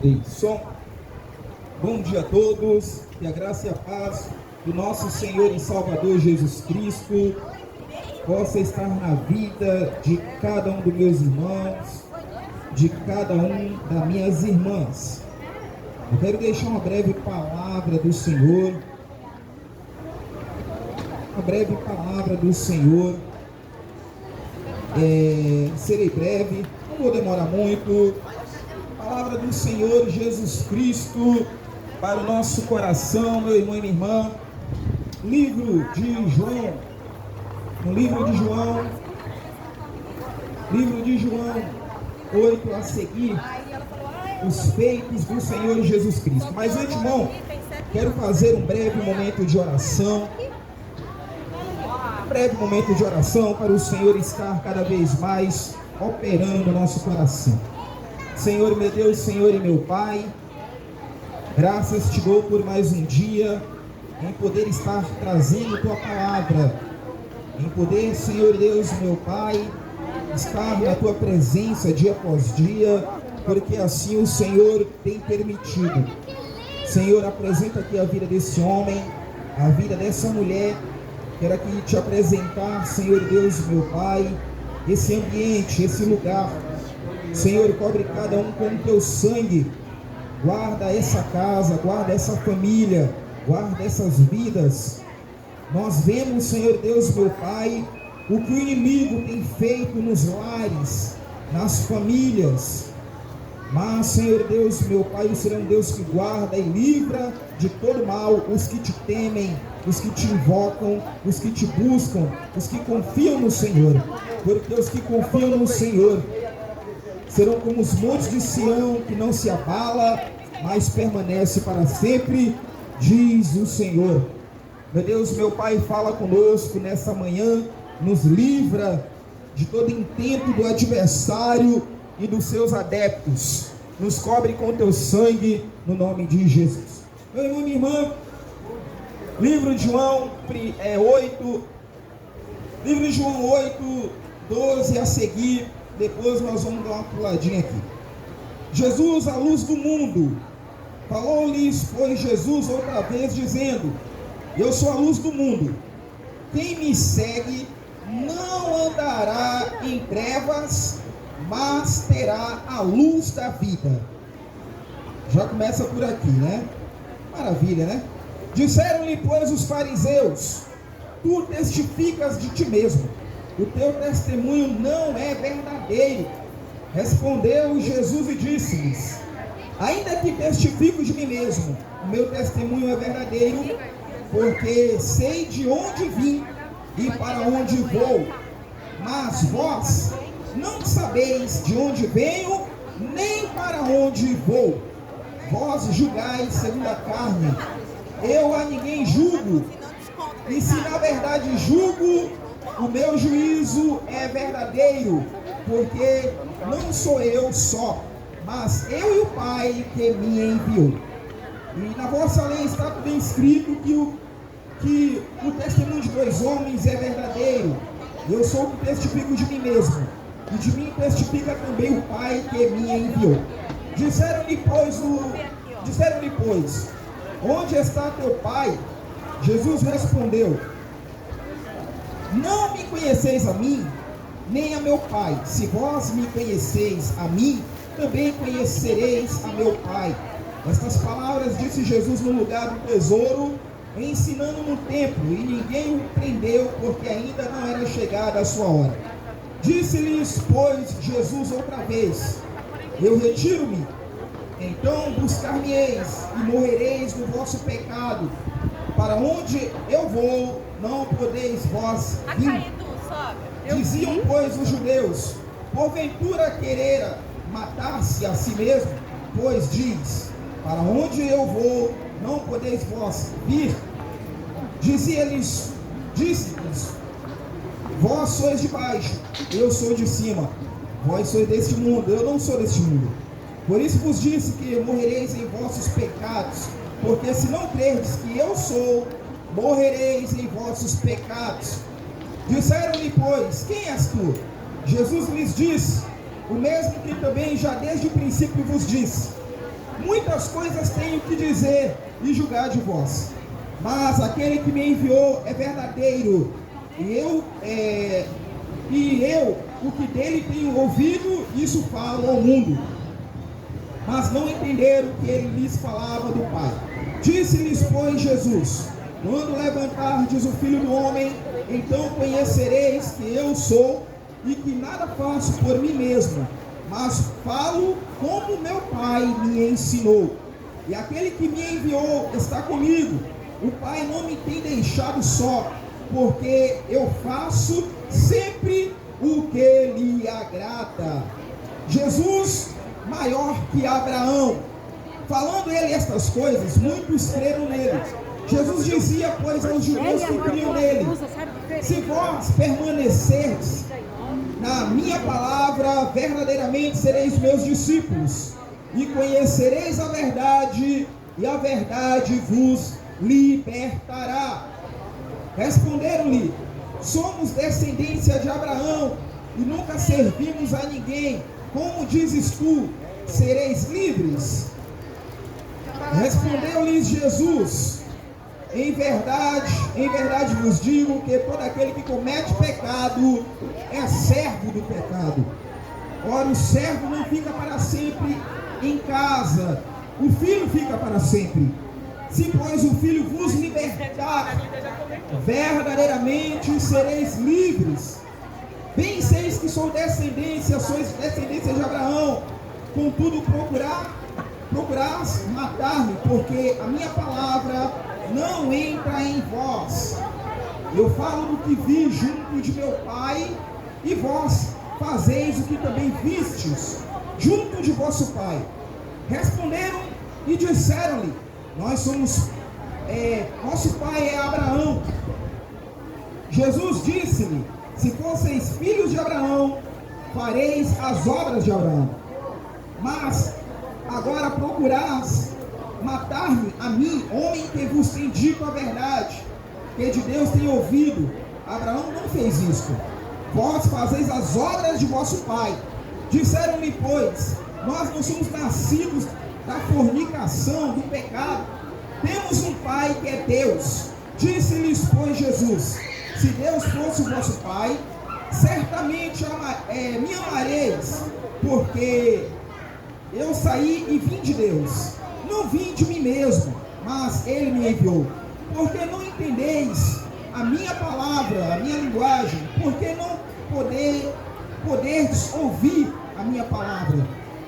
Ei, som. Bom dia a todos, que a graça e a paz do nosso Senhor e Salvador Jesus Cristo possa estar na vida de cada um dos meus irmãos, de cada um das minhas irmãs. Eu quero deixar uma breve palavra do Senhor, serei breve, não vou demorar muito. Palavra do Senhor Jesus Cristo para o nosso coração, meu irmão e minha irmã. Livro de João, livro de João 8 a seguir, os feitos do Senhor Jesus Cristo. Mas antes, irmão, quero fazer um breve momento de oração. Para o Senhor estar cada vez mais operando no nosso coração. Senhor meu Deus, Senhor e meu Pai, graças te dou por mais um dia, em poder estar trazendo tua palavra, em poder, Senhor Deus, meu Pai, estar na tua presença dia após dia, porque assim o Senhor tem permitido. Senhor, apresenta aqui a vida desse homem, a vida dessa mulher. Quero aqui te apresentar, Senhor Deus, meu Pai, esse ambiente, esse lugar. Senhor, cobre cada um com o teu sangue. Guarda essa casa, guarda essa família, guarda essas vidas. Nós vemos, Senhor Deus, meu Pai, o que o inimigo tem feito nos lares, nas famílias. Mas, Senhor Deus, meu Pai, o Senhor é um Deus que guarda e livra de todo mal os que te temem, os que te invocam, os que te buscam, os que confiam no Senhor. Porque os que confiam no Senhor serão como os montes de Sião, que não se abala, mas permanece para sempre, diz o Senhor. Meu Deus, meu Pai, fala conosco nessa manhã, nos livra de todo intento do adversário e dos seus adeptos. Nos cobre com teu sangue, no nome de Jesus. Meu irmão e minha irmã, livro de João 8, 12 a seguir. Depois nós vamos dar uma puladinha aqui. Jesus, a luz do mundo, falou-lhes, pois, Jesus outra vez, dizendo: eu sou a luz do mundo. Quem me segue não andará em trevas, mas terá a luz da vida. Já começa por aqui, né? Maravilha, né? Disseram-lhe, pois, os fariseus: tu testificas de ti mesmo, o teu testemunho não é verdadeiro. Respondeu Jesus e disse-lhes: ainda que testifico de mim mesmo, o meu testemunho é verdadeiro, porque sei de onde vim e para onde vou. Mas vós não sabeis de onde venho, nem para onde vou. Vós julgais segundo a carne, eu a ninguém julgo. E se na verdade julgo, o meu juízo é verdadeiro, porque não sou eu só, mas eu e o Pai que me enviou. E na vossa lei está bem escrito que o testemunho de dois homens é verdadeiro. Eu sou o que testifico de mim mesmo, e de mim testifica também o Pai que me enviou. Disseram-lhe, pois, onde está teu Pai? Jesus respondeu: não me conheceis a mim, nem a meu Pai. Se vós me conheceis a mim, também conhecereis a meu Pai. Estas palavras disse Jesus no lugar do tesouro, ensinando no templo, e ninguém o prendeu, porque ainda não era chegada a sua hora. Disse-lhes, pois, Jesus outra vez: eu retiro-me, então buscar-me-eis, e morrereis no vosso pecado. Para onde eu vou, não podeis vós vir. Diziam, pois, os judeus: porventura querera matar-se a si mesmo? Pois diz: para onde eu vou, não podeis vós vir. Disse-lhes: vós sois de baixo, eu sou de cima. Vós sois deste mundo, eu não sou deste mundo. Por isso vos disse que morrereis em vossos pecados. Porque se não crerdes que eu sou, morrereis em vossos pecados. Disseram-lhe, pois: quem és tu? Jesus lhes disse: o mesmo que também já desde o princípio vos disse: muitas coisas tenho que dizer e julgar de vós, mas aquele que me enviou é verdadeiro, e eu, o que dele tenho ouvido, isso falo ao mundo. Mas não entenderam que ele lhes falava do Pai. Disse-lhes, pois, Jesus: quando levantardes o Filho do Homem, então conhecereis que eu sou, e que nada faço por mim mesmo, mas falo como meu Pai me ensinou. E aquele que me enviou está comigo. O Pai não me tem deixado só, porque eu faço sempre o que lhe agrada. Jesus, maior que Abraão, falando ele estas coisas, muitos creram nele. Jesus dizia, pois, aos judeus que criam nele: se vós permanecerdes na minha palavra, verdadeiramente sereis meus discípulos, e conhecereis a verdade, e a verdade vos libertará. Responderam-lhe: somos descendência de Abraão, e nunca servimos a ninguém. Como dizes tu, sereis livres? Respondeu-lhes Jesus: em verdade vos digo que todo aquele que comete pecado é servo do pecado. Ora, o servo não fica para sempre em casa, o filho fica para sempre. Se, pois, o filho vos libertar, verdadeiramente sereis livres. Bem seis que sois descendência de Abraão, contudo procurás matar-me, porque a minha palavra não entra em vós. Eu falo do que vi junto de meu Pai, e vós fazeis o que também vistes junto de vosso Pai. Responderam e disseram-lhe: nosso pai é Abraão. Jesus disse-lhe: se fosseis filhos de Abraão, fareis as obras de Abraão. Mas agora procurás matar-me a mim, homem que vos tem dito a verdade, que de Deus tem ouvido. Abraão não fez isto. Vós fazeis as obras de vosso pai. Disseram-lhe, pois, nós não somos nascidos da fornicação, do pecado. Temos um pai que é Deus. Disse-lhes, pois, Jesus: se Deus fosse o vosso pai, certamente me amareis, porque eu saí e vim de Deus. Não vim de mim mesmo, mas ele me enviou. Porque não entendeis a minha palavra, a minha linguagem? Porque não podeis ouvir a minha palavra?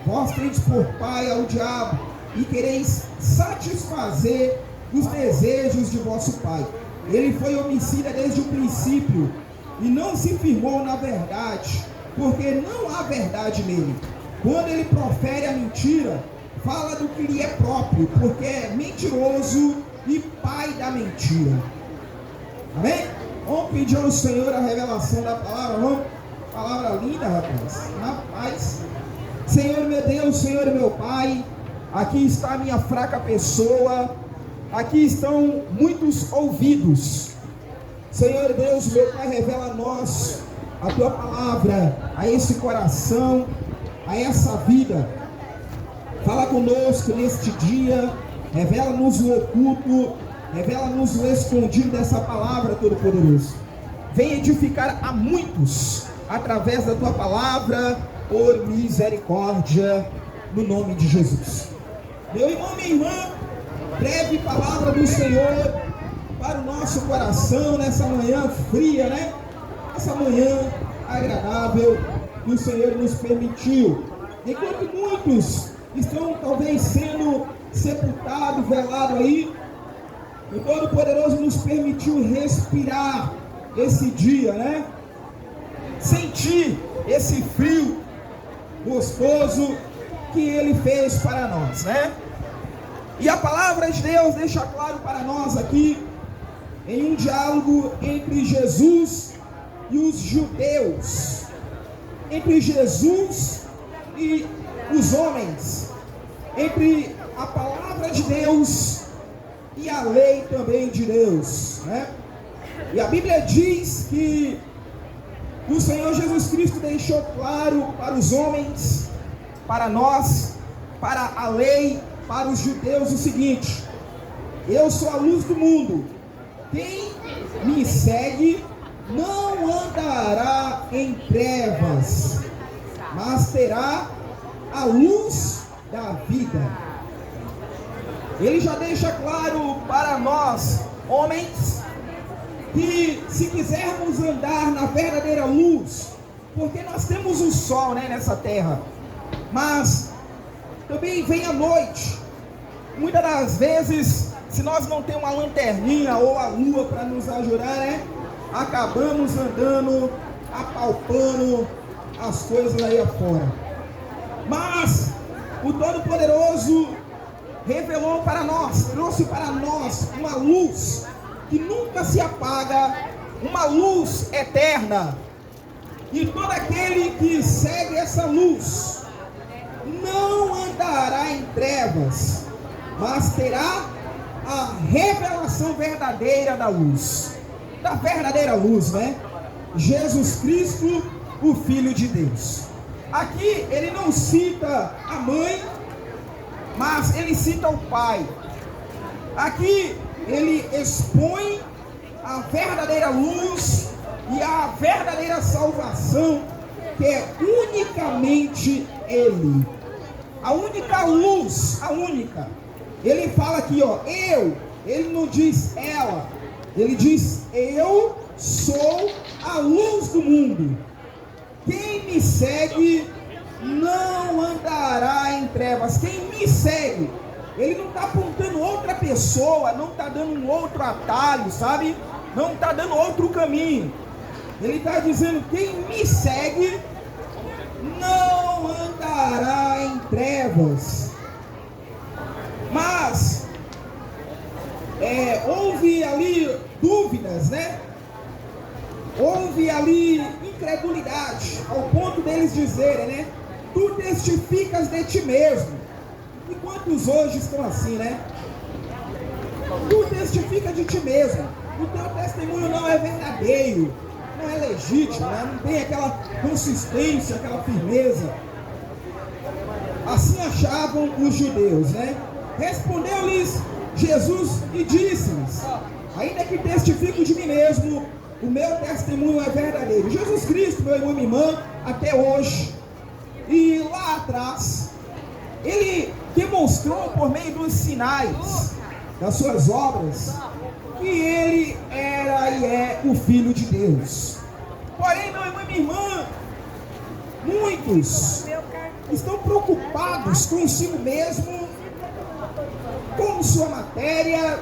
Vós tendes por pai ao diabo, e quereis satisfazer os desejos de vosso pai. Ele foi homicida desde o princípio, e não se firmou na verdade, porque não há verdade nele. Quando ele profere a mentira, fala do que lhe é próprio, porque é mentiroso e pai da mentira. Amém? Vamos pedir ao Senhor a revelação da palavra. Vamos? Palavra linda, rapaz. Senhor meu Deus, Senhor meu Pai, aqui está a minha fraca pessoa, aqui estão muitos ouvidos. Senhor Deus, meu Pai, revela a nós a tua palavra, a esse coração, a essa vida. Fala conosco neste dia, revela-nos o oculto, revela-nos o escondido dessa palavra, Todo-Poderoso. Vem edificar a muitos através da tua palavra, por misericórdia, no nome de Jesus. Meu irmão, minha irmã, breve palavra do Senhor para o nosso coração nessa manhã fria, né? Essa manhã agradável que o Senhor nos permitiu. Enquanto muitos estão talvez sendo sepultados, velados aí, o Todo-Poderoso nos permitiu respirar esse dia, né? Sentir esse frio gostoso que Ele fez para nós, né? E a palavra de Deus deixa claro para nós aqui, em um diálogo entre Jesus e os judeus, entre Jesus e os homens, entre a palavra de Deus e a lei também de Deus, né? E a Bíblia diz que o Senhor Jesus Cristo deixou claro para os homens, para nós, para a lei, para os judeus, o seguinte: eu sou a luz do mundo. Quem me segue não andará em trevas, mas terá a luz da vida. Ele já deixa claro para nós, homens, que se quisermos andar na verdadeira luz, porque nós temos o sol, nessa terra, mas também vem a noite. Muitas das vezes, se nós não temos uma lanterninha ou a lua para nos ajudar, acabamos andando, apalpando as coisas aí afora. Mas o Todo-Poderoso revelou para nós, trouxe para nós uma luz que nunca se apaga, uma luz eterna. E todo aquele que segue essa luz não andará em trevas, mas terá a revelação verdadeira da luz, da verdadeira luz, Jesus Cristo, o Filho de Deus. Aqui ele não cita a mãe, mas ele cita o pai. Aqui ele expõe a verdadeira luz e a verdadeira salvação, que é unicamente ele. A única luz, a única. Ele fala aqui, ele não diz ela, ele diz: eu sou a luz do mundo. Quem me segue não andará em trevas. Quem me segue, ele não está apontando outra pessoa, não está dando um outro atalho, sabe? Não está dando outro caminho. Ele está dizendo: quem me segue não andará em trevas. Mas houve ali dúvidas, Houve ali incredulidade, ao ponto deles dizerem, tu testificas de ti mesmo. E quantos hoje estão assim, Tu testifica de ti mesmo. O teu testemunho não é verdadeiro, não é legítimo, não tem aquela consistência, aquela firmeza. Assim achavam os judeus, Respondeu-lhes Jesus e disse-lhes: ainda que testifico de mim mesmo, o meu testemunho é verdadeiro. Jesus Cristo, meu irmão e minha irmã, até hoje, e lá atrás, ele demonstrou por meio dos sinais das suas obras que ele era e é o Filho de Deus. Porém, meu irmão e minha irmã, muitos estão preocupados consigo mesmo, com sua matéria,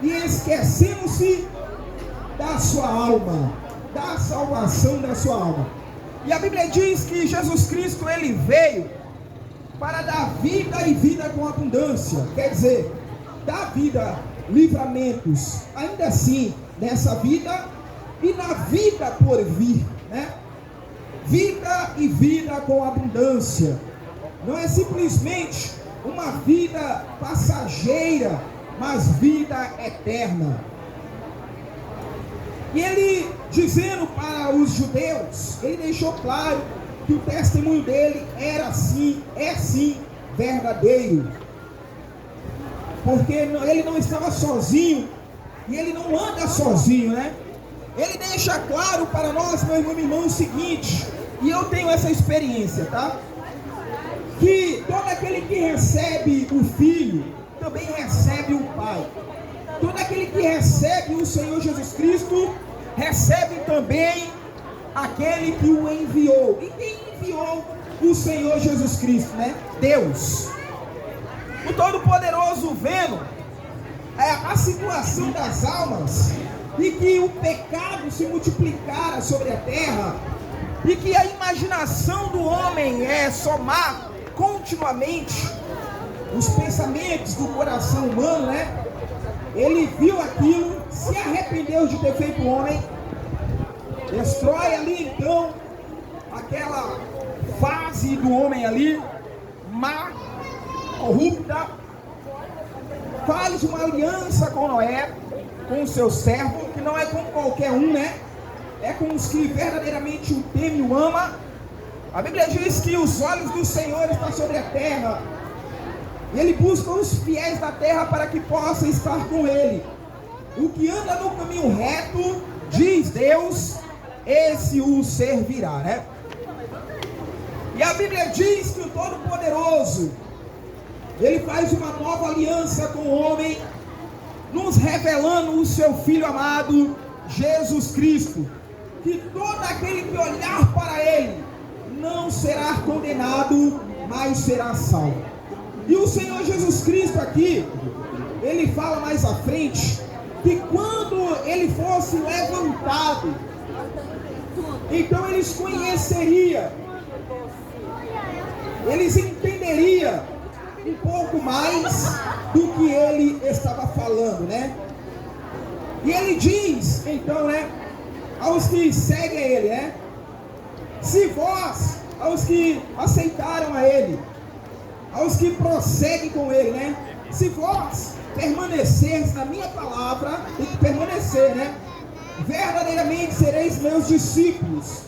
e esquecendo-se da sua alma, da salvação da sua alma. E a Bíblia diz que Jesus Cristo, ele veio para dar vida e vida com abundância. Quer dizer, dar vida, livramentos, ainda assim, nessa vida e na vida por vir, Vida e vida com abundância. Não é simplesmente uma vida passageira, mas vida eterna. E ele, dizendo para os judeus, ele deixou claro que o testemunho dele era sim, é sim verdadeiro. Porque ele não estava sozinho, e ele não anda sozinho, Ele deixa claro para nós, meu irmão e minha irmã, o seguinte, e eu tenho essa experiência, que todo aquele que recebe o Filho, também recebe o Pai. Todo aquele que recebe o Senhor Jesus Cristo, recebe também aquele que o enviou. E quem enviou o Senhor Jesus Cristo, Deus. O Todo-Poderoso, vendo a situação das almas, e que o pecado se multiplicara sobre a terra, e que a imaginação do homem é somar continuamente os pensamentos do coração humano, Ele viu aquilo, se arrependeu de ter feito o homem, destrói ali então aquela fase do homem ali, má, corrupta, faz uma aliança com Noé, com o seu servo, que não é com qualquer um, é com os que verdadeiramente o temem e o ama. A Bíblia diz que os olhos do Senhor estão sobre a terra, E ele busca os fiéis da terra para que possam estar com ele. O que anda no caminho reto, diz Deus, esse o servirá, né? E a Bíblia diz que o Todo-Poderoso, ele faz uma nova aliança com o homem, nos revelando o seu Filho amado, Jesus Cristo, que todo aquele que olhar para ele, não será condenado, mas será salvo. E o Senhor Jesus Cristo aqui, ele fala mais à frente, que quando ele fosse levantado, então eles conheceriam, eles entenderiam um pouco mais do que ele estava falando, né? E ele diz, então, né, aos que seguem ele, né? Se vós, aos que aceitaram a ele, aos que prosseguem com ele, né? Se vós permaneceres na minha palavra, tem que permanecer, né? Verdadeiramente sereis meus discípulos,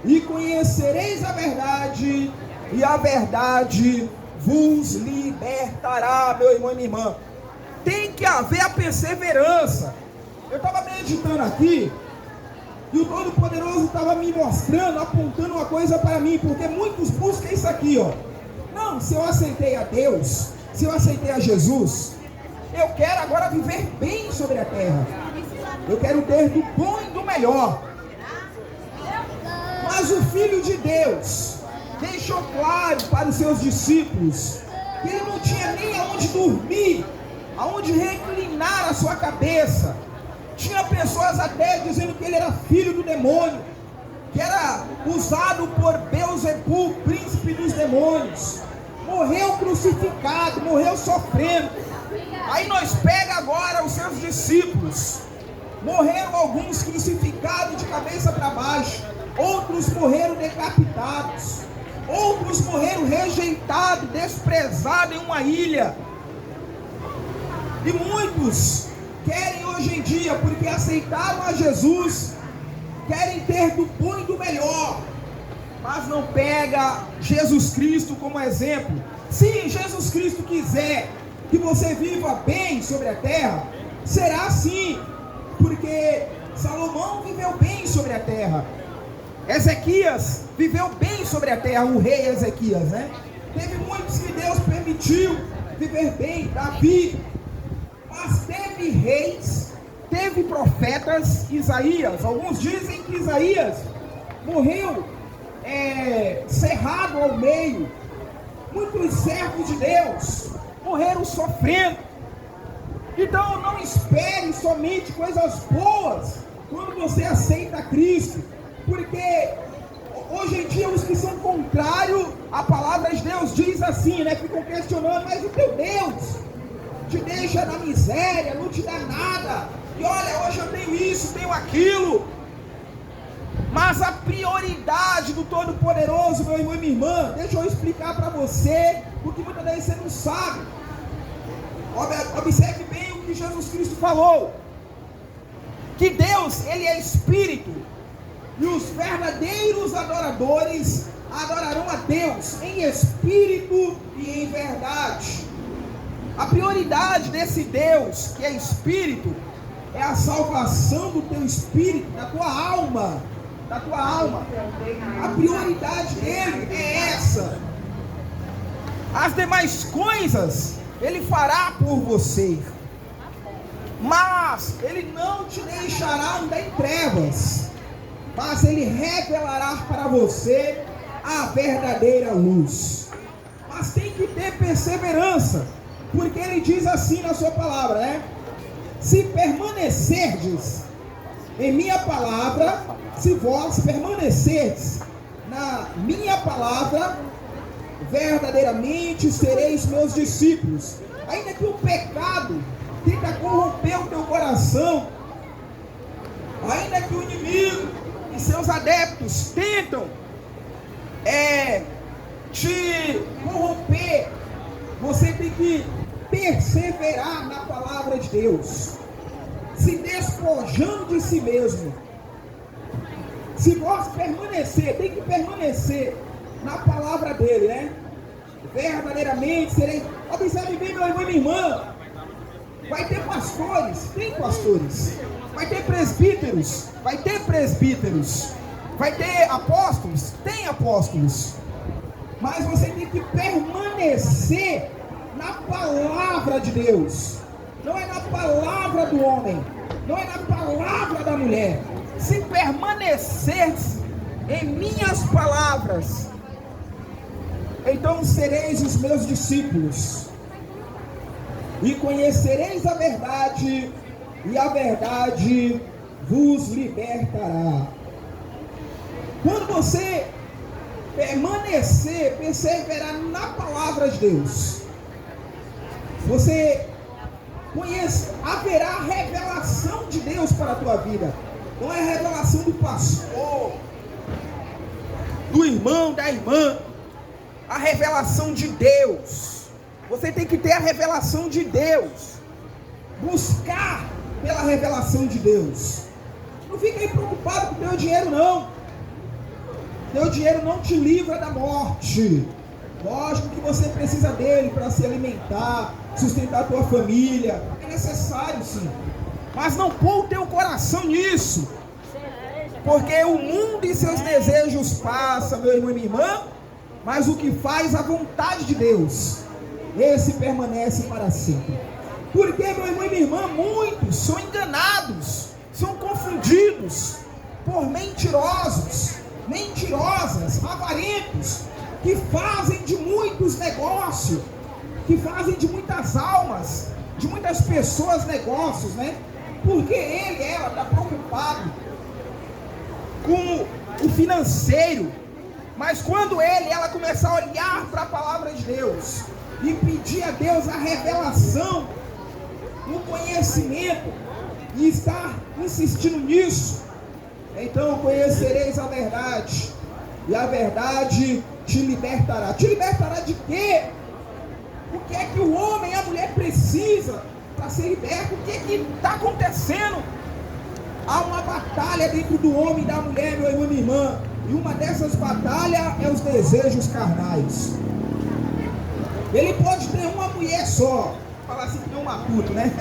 e conhecereis a verdade, e a verdade vos libertará, meu irmão e minha irmã. Tem que haver a perseverança. Eu estava meditando aqui, e o Todo-Poderoso estava me mostrando, apontando uma coisa para mim, porque muitos buscam isso aqui, ó. Não, se eu aceitei a Deus, se eu aceitei a Jesus, eu quero agora viver bem sobre a terra. Eu quero ter do bom e do melhor. Mas o Filho de Deus deixou claro para os seus discípulos que ele não tinha nem aonde dormir, aonde reclinar a sua cabeça. Tinha pessoas até dizendo que ele era filho do demônio, que era usado por Beelzebul, príncipe dos demônios. Morreu crucificado, morreu sofrendo. Aí nós pega agora os seus discípulos. Morreram alguns crucificados de cabeça para baixo, outros morreram decapitados, outros morreram rejeitados, desprezados em uma ilha. E muitos querem hoje em dia, porque aceitaram a Jesus, querem ter do bom e do melhor, mas não pega Jesus Cristo como exemplo. Se Jesus Cristo quiser que você viva bem sobre a terra, será assim, porque Salomão viveu bem sobre a terra, Ezequias viveu bem sobre a terra, o rei Ezequias, né? Teve muitos que Deus permitiu viver bem, Davi, mas teve reis, teve profetas. Isaías, alguns dizem que Isaías morreu cerrado ao meio. Muitos servos de Deus morreram sofrendo. Então não espere somente coisas boas quando você aceita Cristo, porque hoje em dia os que são contrários à palavra de Deus diz assim, né? Ficam questionando, mas o teu Deus te deixa na miséria, não te dá nada, e olha, hoje eu tenho isso, tenho aquilo. Mas a prioridade do Todo-Poderoso, meu irmão e minha irmã, deixa eu explicar para você, porque muitas vezes você não sabe. Observe bem o que Jesus Cristo falou, que Deus, ele é Espírito, e os verdadeiros adoradores adorarão a Deus em espírito e em verdade. A prioridade desse Deus, que é Espírito, é a salvação do teu espírito, da tua alma, da tua alma. A prioridade dele é essa. As demais coisas ele fará por você, mas ele não te deixará andar em trevas, mas ele revelará para você a verdadeira luz. Mas tem que ter perseverança, porque ele diz assim na sua palavra, né? Se permanecerdes em minha palavra, se vós permanecerdes na minha palavra, verdadeiramente sereis meus discípulos. Ainda que o pecado tenta corromper o teu coração, ainda que o inimigo e seus adeptos tentam te corromper, você tem que perseverar na palavra de Deus, se despojando de si mesmo. Se vós permanecer, tem que permanecer na palavra dele, né? Verdadeiramente serei. Observe bem minha irmã, vai ter pastores, tem pastores. Vai ter presbíteros, vai ter presbíteros. Vai ter apóstolos, tem apóstolos. Mas você tem que permanecer na palavra de Deus. Não é na palavra do homem, não é na palavra da mulher. Se permaneceres em minhas palavras, então sereis os meus discípulos, e conhecereis a verdade, e a verdade vos libertará. Quando você permanecer, perseverar na palavra de Deus, você haverá revelação de Deus para a tua vida. Não é revelação do pastor, do irmão, da irmã. A revelação de Deus. Você tem que ter a revelação de Deus. Buscar pela revelação de Deus. Não fica aí preocupado com o teu dinheiro, não. Teu dinheiro não te livra da morte. Lógico que você precisa dele para se alimentar, sustentar a tua família. É necessário, sim. Mas não pôr o teu coração nisso. Porque o mundo e seus desejos passam, meu irmão e minha irmã. Mas o que faz a vontade de Deus, esse permanece para sempre. Porque, meu irmão e minha irmã, muitos são enganados, são confundidos por mentirosos, mentirosas, avarentos, que fazem de muitos negócios, que fazem de muitas almas, de muitas pessoas negócios, né? Porque ela está preocupado com o financeiro. Mas quando ela começar a olhar para a palavra de Deus e pedir a Deus a revelação, o conhecimento, e estar insistindo nisso, então conhecereis a verdade, e a verdade te libertará. Te libertará de quê? O que é que o homem e a mulher precisa para ser liberto? O que é que está acontecendo? Há uma batalha dentro do homem e da mulher, meu irmão e minha irmã. E uma dessas batalhas é os desejos carnais. Ele pode ter uma mulher só, falar assim que não matuto, né?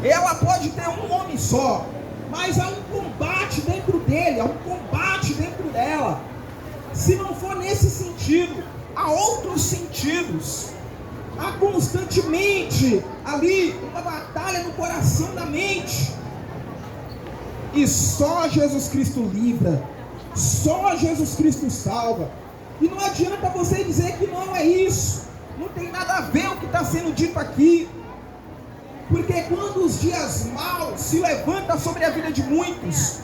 Ela pode ter um homem só, mas há um combate dentro dele, há um combate dentro dela. Se não for nesse sentido, há outros sentidos. Há constantemente ali uma batalha no coração da mente. E só Jesus Cristo livra. Só Jesus Cristo salva. E não adianta você dizer que não é isso. Não tem nada a ver o que está sendo dito aqui. Porque quando os dias maus se levantam sobre a vida de muitos,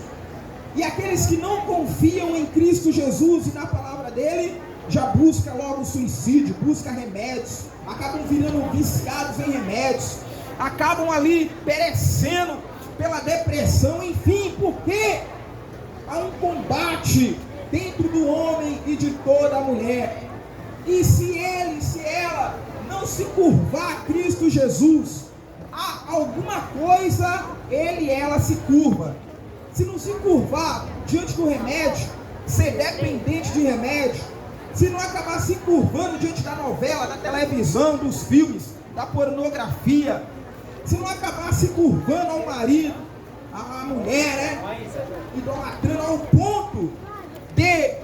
e aqueles que não confiam em Cristo Jesus e na palavra dele, já busca logo o suicídio, busca remédios, acabam virando viciados em remédios, acabam ali perecendo pela depressão, enfim, porque há um combate dentro do homem e de toda a mulher. E se ela não se curvar a Cristo Jesus, há alguma coisa, ela se curva. Se não se curvar diante do remédio, ser dependente de remédio, se não acabar se curvando diante da novela, da televisão, dos filmes, da pornografia, se não acabar se curvando ao marido, à mulher, idolatrando ao ponto de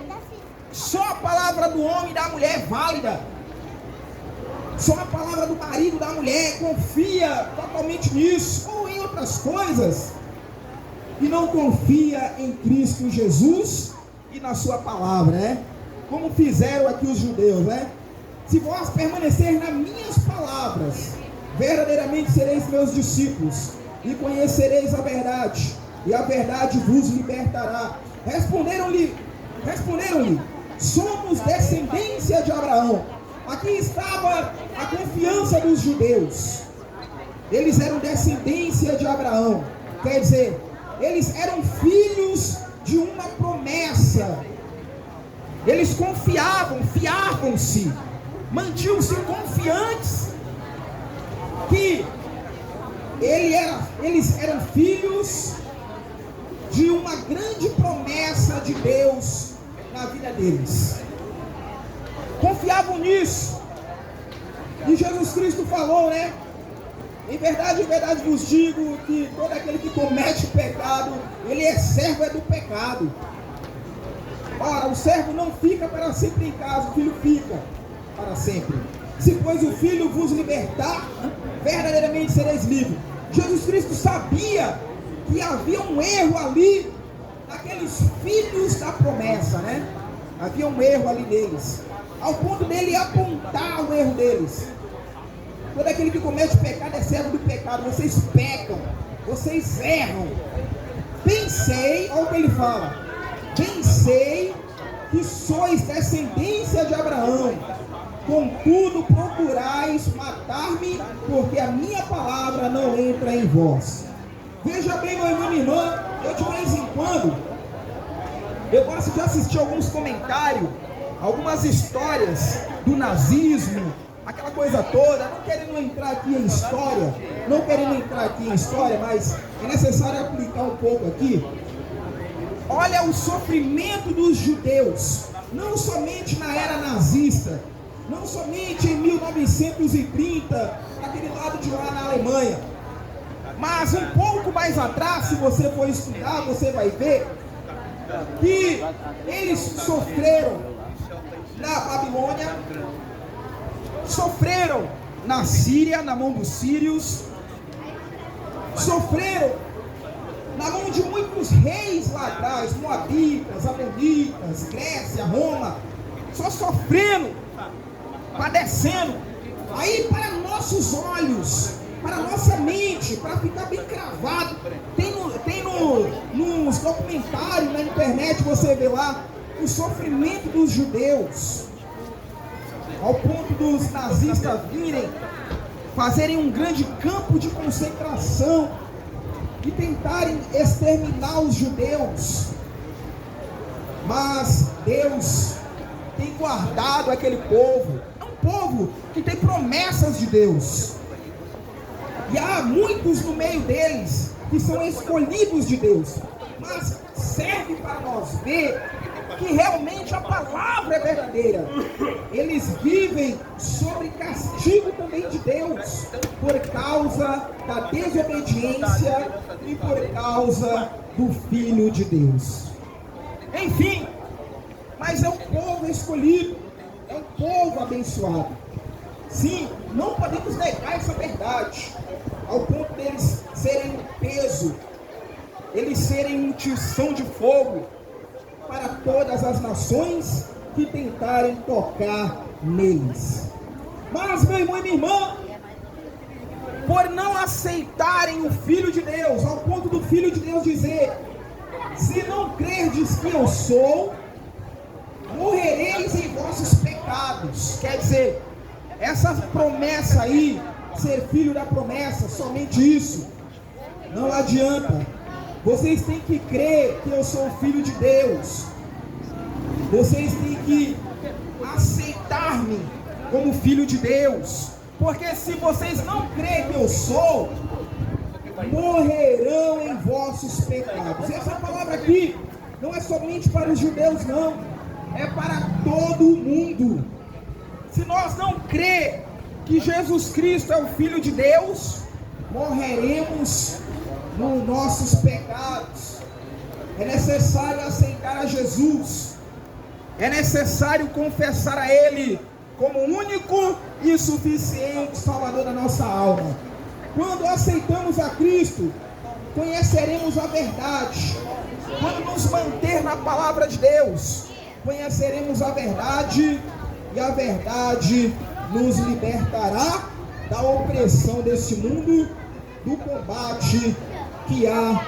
só a palavra do homem e da mulher é válida, só a palavra do marido, da mulher, confia totalmente nisso, ou em outras coisas, e não confia em Cristo Jesus e na sua palavra, né? Como fizeram aqui os judeus, né? Se vós permanecer nas minhas palavras, verdadeiramente sereis meus discípulos, e conhecereis a verdade, e a verdade vos libertará. Responderam-lhe, somos descendência de Abraão. Aqui estava a confiança dos judeus. Eles eram descendência de Abraão, quer dizer, eles eram filhos de uma promessa. Eles confiavam, fiavam-se, mantinham-se confiantes que eles eram filhos de uma grande promessa de Deus na vida deles. Confiavam nisso. E Jesus Cristo falou, né? Em verdade vos digo que todo aquele que comete pecado, ele é servo do pecado. Ora, o servo não fica para sempre em casa, o filho fica para sempre. Se pois o filho vos libertar, verdadeiramente sereis livres. Jesus Cristo sabia que havia um erro ali, naqueles filhos da promessa, né? Havia um erro ali neles, ao ponto dele apontar o erro deles. Todo aquele que comete pecado é servo do pecado. Vocês pecam, vocês erram. Bem sei, olha o que ele fala: bem sei que sois descendência de Abraão, contudo procurais matar-me, porque a minha palavra não entra em vós. Veja bem, meu irmão e minha irmã, eu de vez em quando, eu gosto de assistir alguns comentários, algumas histórias do nazismo, aquela coisa toda, não querendo entrar aqui em história, mas é necessário aplicar um pouco aqui. Olha o sofrimento dos judeus, não somente na era nazista, não somente em 1930, naquele lado de lá na Alemanha, mas um pouco mais atrás, se você for estudar, você vai ver que eles sofreram na Babilônia, sofreram na Síria, na mão dos sírios, sofreram na mão de muitos reis lá atrás, Moabitas, Amonitas, Grécia, Roma, só sofrendo, padecendo. Aí, para nossos olhos, para nossa mente, para ficar bem cravado, tem nos documentários na internet, você vê lá o sofrimento dos judeus, ao ponto dos nazistas virem, fazerem um grande campo de concentração e tentarem exterminar os judeus. Mas Deus tem guardado aquele povo. É um povo que tem promessas de Deus, e há muitos no meio deles que são escolhidos de Deus. Mas serve para nós ver que realmente a palavra é verdadeira. Eles vivem sob castigo também de Deus, por causa da desobediência e por causa do Filho de Deus. Enfim, mas é um povo escolhido, é um povo abençoado. Sim, não podemos negar essa verdade, ao ponto deles serem um peso, eles serem um tição de fogo para todas as nações que tentarem tocar neles. Mas, meu irmão e minha irmã, por não aceitarem o Filho de Deus, ao ponto do Filho de Deus dizer: se não crerdes que eu sou, morrereis em vossos pecados. Quer dizer, essa promessa aí, ser filho da promessa, somente isso, não adianta. Vocês têm que crer que eu sou filho de Deus. Vocês têm que aceitar-me como filho de Deus. Porque se vocês não crerem que eu sou, morrerão em vossos pecados. Essa palavra aqui não é somente para os judeus, não. É para todo mundo. Se nós não crer que Jesus Cristo é o Filho de Deus, morreremos nos nossos pecados. É necessário aceitar a Jesus, é necessário confessar a Ele como único e suficiente Salvador da nossa alma. Quando aceitamos a Cristo, conheceremos a verdade. Quando nos manter na palavra de Deus, conheceremos a verdade, e a verdade nos libertará da opressão desse mundo, do combate que há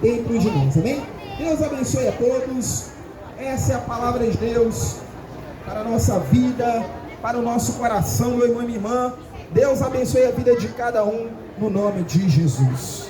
dentro de nós. Amém? Deus abençoe a todos. Essa é a palavra de Deus para a nossa vida, para o nosso coração, meu irmão e minha irmã. Deus abençoe a vida de cada um, no nome de Jesus.